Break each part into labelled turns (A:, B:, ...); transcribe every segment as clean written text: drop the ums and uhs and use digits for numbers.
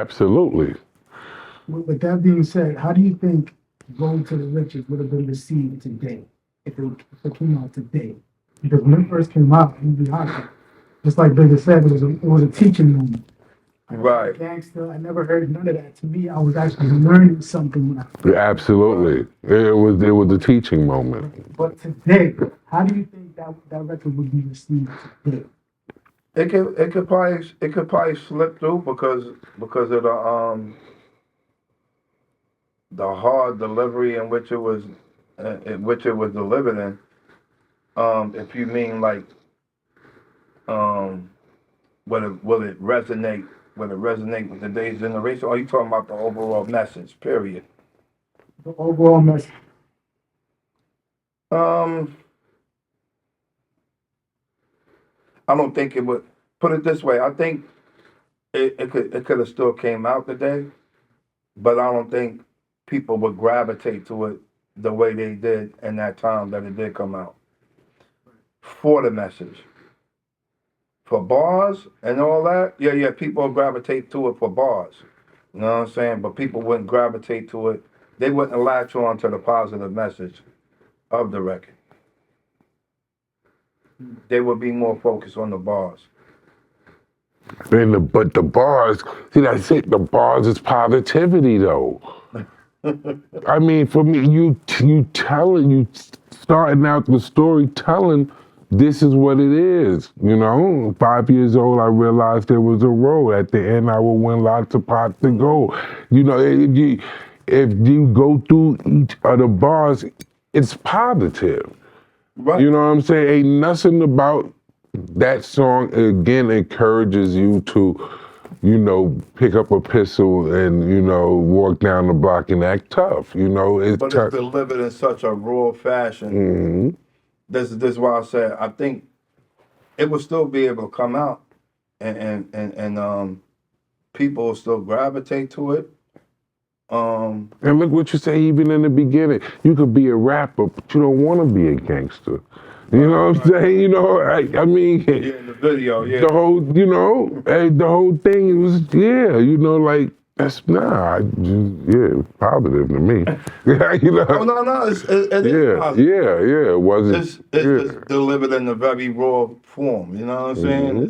A: Absolutely.
B: With that being said, how do you think Going to the Riches would have been received today if it came out today? Because when it first came out, it was hot. Just like Bigga said, it was a teaching moment. I never heard
C: Right.
B: gangster. I never heard none of that. To me, I was actually learning something when I first came out.
A: Absolutely. It was a teaching moment.
B: But today, how do you think that record would be received today?
C: It could probably slip through because of the hard delivery in which it was delivered in. If you mean like um will it resonate with today's generation? Or are you talking about the overall message? Period.
B: The overall message.
C: Um, I don't think it would. Put it this way, I think it could have still came out today, but I don't think people would gravitate to it the way they did in that time that it did come out for the message. For bars and all that, yeah, yeah, people gravitate to it for bars. You know what I'm saying? But people wouldn't gravitate to it. They wouldn't latch on to the positive message of the record. They would be more focused on the bars.
A: But the bars, see, that's it. The bars is positivity, though. I mean, for me, you starting out the story telling this is what it is. 5 years old, I realized there was a road. At the end, I will win lots of pots to go. If you go through each of the bars, it's positive.
C: Right.
A: You know what I'm saying? Ain't nothing about that song again encourages you to, pick up a pistol and, walk down the block and act tough. It's
C: But it's
A: tough.
C: delivered in such a raw fashion.
A: Hmm.
C: This is why I said I think it will still be able to come out and people will still gravitate to it.
A: And look what you say, even in the beginning. You could be a rapper, but you don't want to be a gangster. You know what I'm saying? I mean,
C: Yeah, in the video, yeah.
A: the whole, the whole thing was, yeah, like, that's, nah, yeah, positive to me.
C: Oh no, no, it is
A: Yeah,
C: positive.
A: yeah, it wasn't,
C: It's
A: yeah.
C: delivered in a very raw form. You know what I'm saying?
A: Hmm.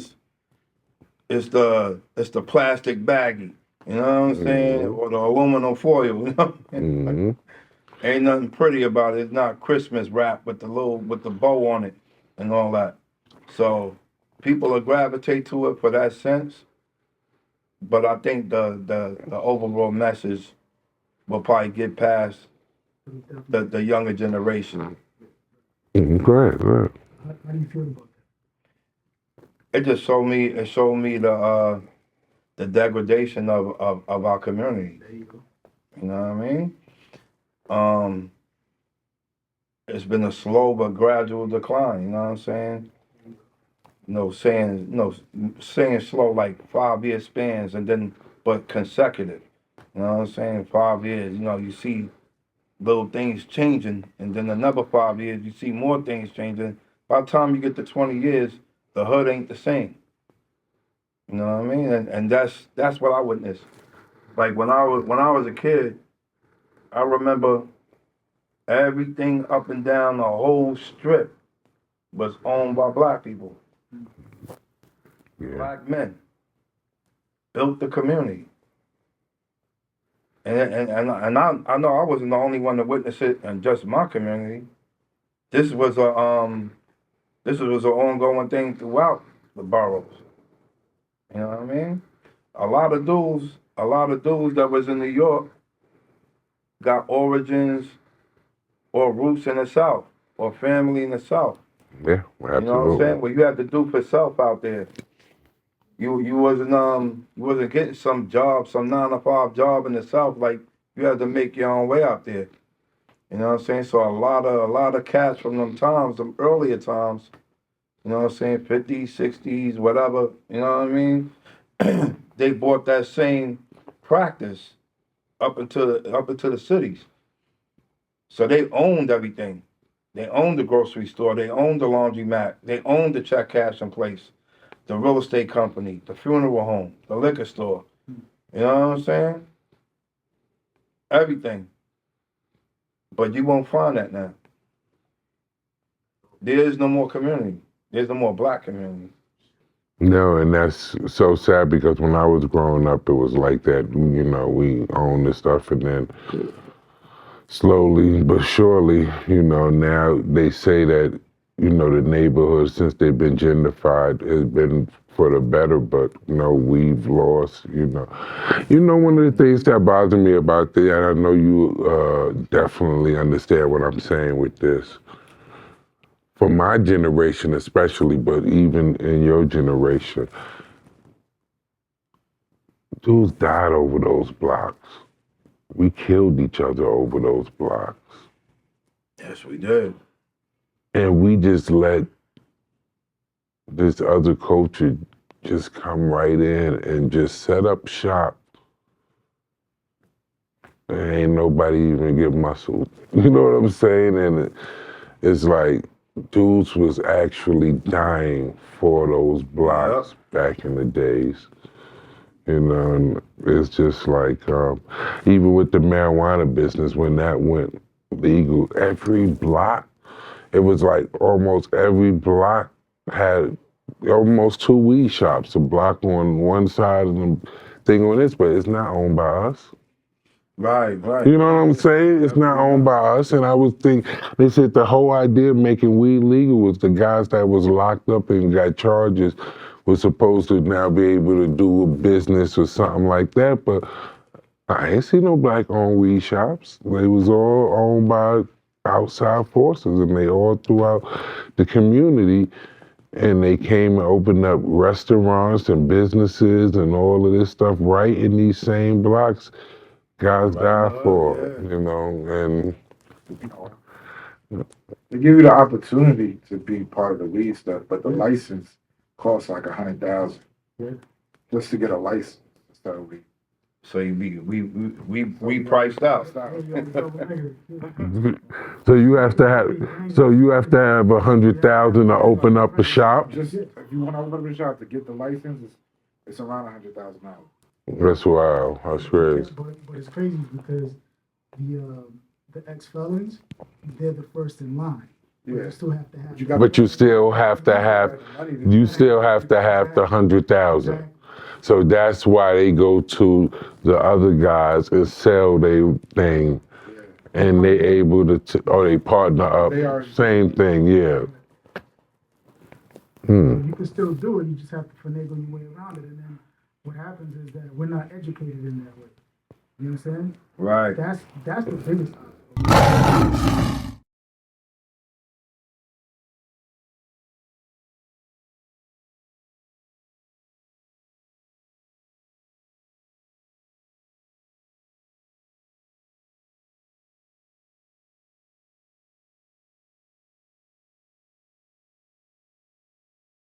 C: It's the plastic baggie. You know what I'm saying?
A: Hmm.
C: Or the aluminum foil. You know? Like,
A: Hmm.
C: ain't nothing pretty about it. It's not Christmas wrap with the bow on it and all that. So people will gravitate to it for that sense. But I think the overall message will probably get past the younger generation.
A: Go ahead, go ahead.
B: How do you feel about
C: It showed me the degradation of our community.
B: that? There you go.
C: You know what I mean? Um, it's been a slow but gradual decline. You know what I'm saying? Saying slow like 5 year spans and then but consecutive. You know what I'm saying? 5 years. You see little things changing, and then another 5 years you see more things changing. By the time you get to 20 years, the hood ain't the same. You know what I mean? And that's what I witnessed. Like when I was a kid, I remember everything up and down the whole strip was owned by black people.
A: Yeah.
C: Black men built the community. And I know I wasn't the only one to witness it in just my community. This was an ongoing thing throughout the boroughs. You know what I mean? A lot of dudes that was in New York got origins or roots in the South or family in the South.
A: Yeah,
C: You know what I'm
A: absolutely.
C: saying? What you had to do for self out there. You wasn't getting some job, some 9 to 5 job in the South. Like you had to make your own way out there. You know what I'm saying? So a lot of cats from them times, them earlier times, you know what I'm saying, 50s, 60s, whatever, you know what I mean? They brought that same practice up into the cities. So they owned everything. They owned the grocery store, they owned the laundromat, they owned the check cashing place, the real estate company, the funeral home, the liquor store. You know what I'm saying? Everything. But you won't find that now. There is no more community. There's no more black community.
A: No, and that's so sad because when I was growing up, it was like that. You know, we owned this stuff, and then slowly but surely, you know, now they say that, you know, the neighborhoods, since they've been gentrified, has been for the better, but, you know, we've lost, you know. You know, one of the things that bothers me about that, and I know you definitely understand what I'm saying with this, for my generation especially, but even in your generation, dudes died over those blocks. We killed each other over those blocks.
C: Yes, we did.
A: And we just let this other culture just come right in and just set up shop. And ain't nobody even get muscled. You know what I'm saying? And it's like dudes was actually dying for those blocks back in the days. You know, and it's just like, even with the marijuana business, when that went legal, every block, it was like almost every block had almost 2 weed shops, a block on one side and the thing on this, but it's not owned by us.
C: Right, right.
A: You know what I'm saying? It's not owned by us. And I would think, they said the whole idea of making weed legal was the guys that was locked up and got charges was supposed to now be able to do a business or something like that. But I ain't see no black-owned weed shops. They was all owned by outside forces, and they all throughout the community. And they came and opened up restaurants and businesses and all of this stuff right in these same blocks. Guys die for, you know, and
D: they give you the opportunity to be part of the weed stuff, but the license costs like $100,000 just to get a license instead of weed.
C: So we priced out.
A: so you have to have $100,000 to open up a shop.
D: Just if you want to open up a shop to get the license, it's around $100,000.
A: That's wild. That's crazy.
B: But it's crazy because the ex-felons, they're the first in line.
D: Yeah.
B: You still have to have.
A: But you still have to have the 100,000. So that's why they go to the other guys and sell their thing, and they able to, or they partner up. Same thing, yeah.
B: You can still do it. You just have to finagle your way around it, and then what happens is that we're not educated in that way. You know what I'm saying?
C: Right.
B: That's the biggest.